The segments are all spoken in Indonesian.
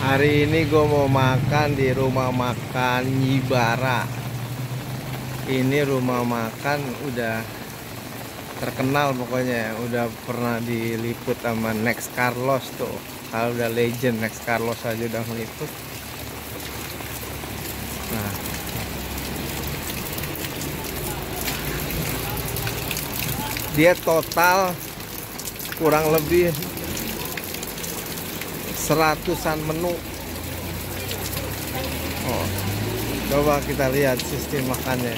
Hari ini gue mau makan di rumah makan Nyibara. Ini rumah makan udah terkenal pokoknya, udah pernah diliput sama Next Carlos tuh. Kalau udah legend Next Carlos aja udah meliput. Nah, dia total kurang lebih seratusan menu. Oh, coba kita lihat sistem makannya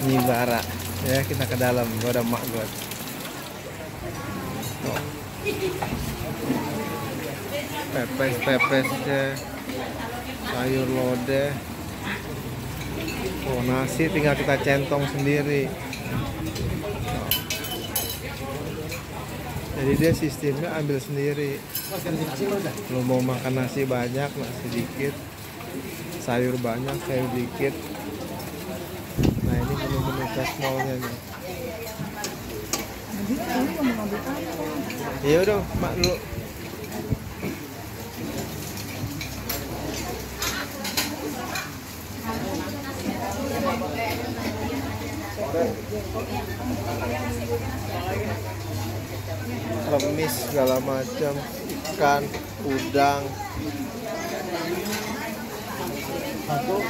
Nyibara. Ya, kita ke dalam. Gua ada mak gua. Oh. Pepes-pepesnya, sayur lodeh. Oh, nasi tinggal kita centong sendiri. Jadi dia sistemnya ambil sendiri. Lu mau makan nasi banyak, nasi dikit, sayur banyak, sayur dikit. Nah, ini menu-menu cash mallnya nih. Iya udah, mak dulu. Remis segala macam, ikan, udang,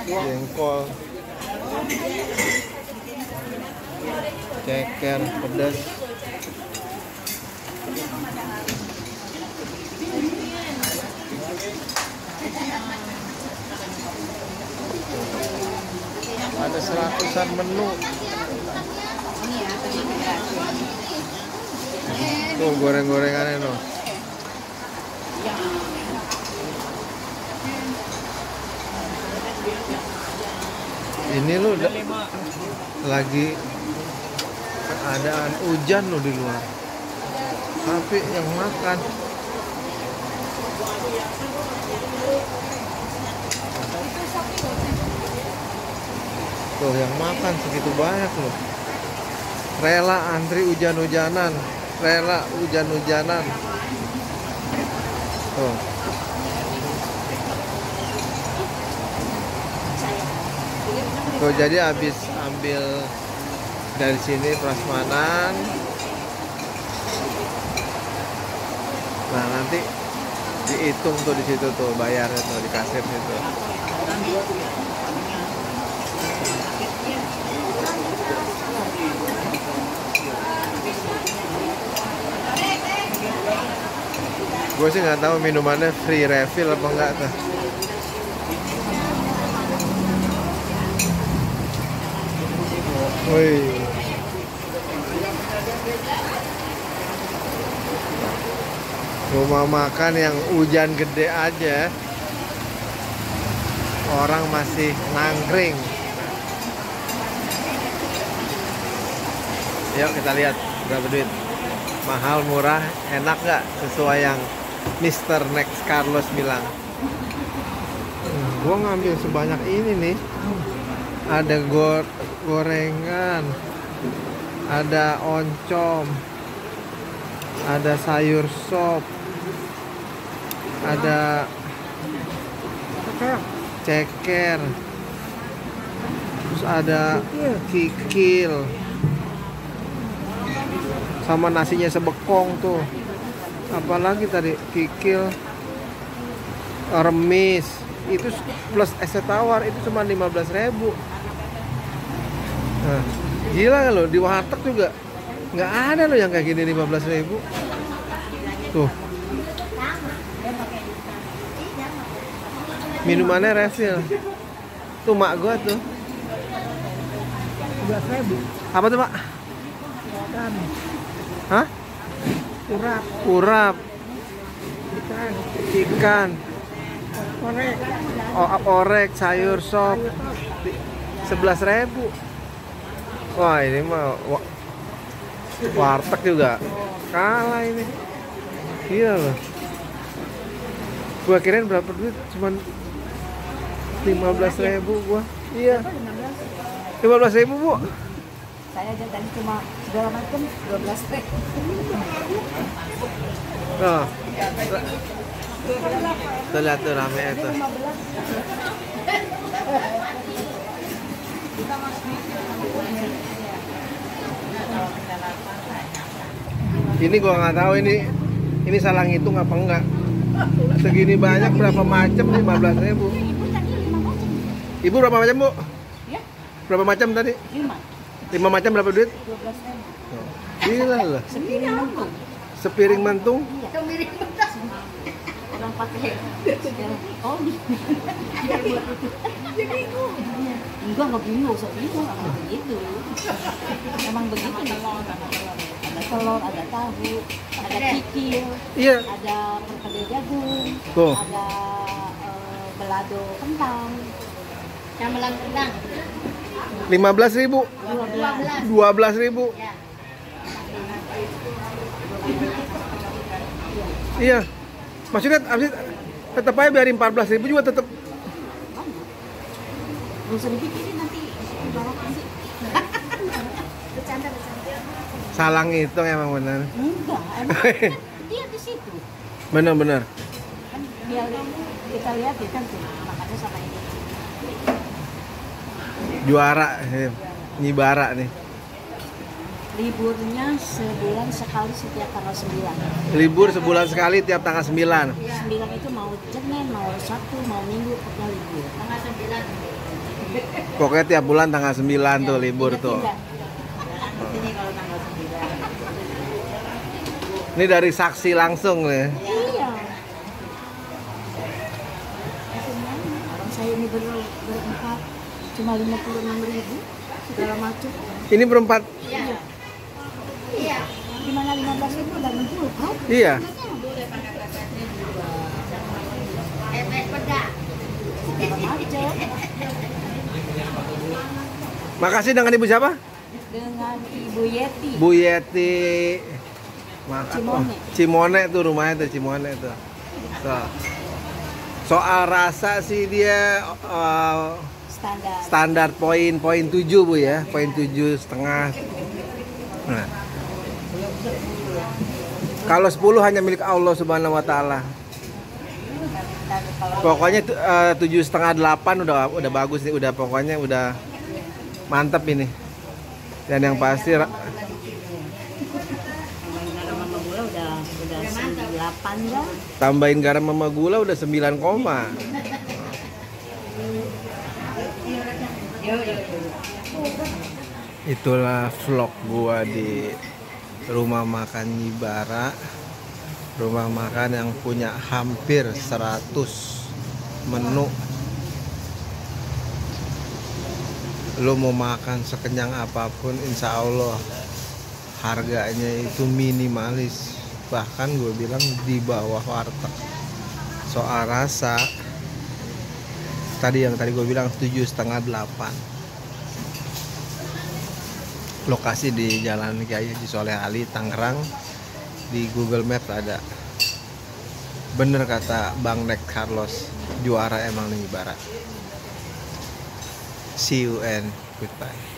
jengkol, ceker, pedas. Ada seratusan menu. Tuh goreng-gorengannya no. Ini lu lagi keadaan hujan lo di luar, tapi yang makan tuh, yang makan segitu banyak loh. Rela antri hujan-hujanan, rela hujan-hujanan. Tuh. Tuh, jadi habis ambil dari sini prasmanan. Nah, nanti dihitung tuh di situ tuh bayarnya tuh di kasir situ. Gue sih nggak tahu minumannya free refill apa enggak tuh. Woi, rumah makan yang hujan gede aja orang masih nangkring. Yuk kita lihat berapa duit. Mahal, murah, enak nggak sesuai yang Mr. Next Carlos bilang. Gua ngambil sebanyak ini nih. Ada gorengan, ada oncom, ada sayur sop, ada ceker, terus ada kikil, sama nasinya sebekong tuh. Apalagi tadi kikil, remis, itu plus es tawar itu cuma 15.000. Nah, gila loh, di warteg juga nggak ada loh yang kayak gini 15.000. Tuh, minumannya refill. Tuh mak gua tuh 15.000. apa tuh, Pak? Hah? Urap, ikan, orek, sayur sop 11.000. Wah, ini mah warteg juga kalah ini. Iya loh. Gua kirain berapa duit, cuman 15.000 gua. Iya. 15.000, Bu. Saya aja tadi cuma segala macam 12 teh. Nah, Tuh lihat tuh rame itu. Ini gua nggak tahu ini salah ngitung apa enggak. Segini banyak berapa macam nih 15.000. Ibu berapa macam, Bu? Ya, Berapa macam tadi? 5. 5 macam berapa duit? 12.000. Oh, gila lah. Sepiring mentung. Sepiring mantung. Iya. Orang pakai. Oh, enggak bingung, so bingung emang begitu. Emang begitu nih. Ada telur, ada tahu, ada kikil, Iya. ada perkedel jagung, Tuh. ada belado kentang, camelan kentang, 15.000. 12. 12.000. Ya. Iya. Maksudnya tetap aja biarin 14.000 juga tetap. Nggak usah dipikirin nanti bawa nanti. Bercanda. Salah ngitung emang bener. Enggak, emang dia di situ. Bener-bener. Kan biar kita lihat ya kan tuh makannya sama ini. Juara Nyibara nih. Liburnya sebulan sekali setiap tanggal 9. Libur sebulan sekali tiap tanggal 9. 9 itu mau Senin, mau Sabtu, mau Minggu, pokoknya libur. Tanggal 9. Pokoknya tiap bulan tanggal 9 tuh libur tuh. Ini kalau tanggal 9. Ini dari saksi langsung nih. Iya. Orang saya ini berempat cuma 56.000 segala macam. Ini berempat. Iya. Iya. Gimana 15.000 udah 60 kan? Iya. Segala macam. Makasih dengan Ibu siapa? Dengan Ibu Yeti. Bu Yeti. Cimone. Cimone tuh rumahnya tuh Cimone tuh. Tuh. Soal rasa sih dia Standar. poin 7 Bu ya, poin 7,5. Nah. Kalau 10 hanya milik Allah Subhanahu wa taala. Pokoknya 7,5 8 udah bagus nih, udah pokoknya udah mantap ini. Dan yang pasti Garam sama gula udah 8 ya. tambahin garam sama gula udah 9 koma. Itulah vlog gua di rumah makan Nyibara. Rumah makan yang punya hampir 100 menu. Lo mau makan sekenyang apapun, insya Allah harganya itu minimalis. Bahkan gue bilang di bawah warteg. Soal rasa, tadi gue bilang 7,5 8. Lokasi di Jalan Kiai Haji Soleh Ali, Tangerang. Di Google Maps ada. Bener kata Bang Nek Carlos, juara emang Nyibara. See you and goodbye.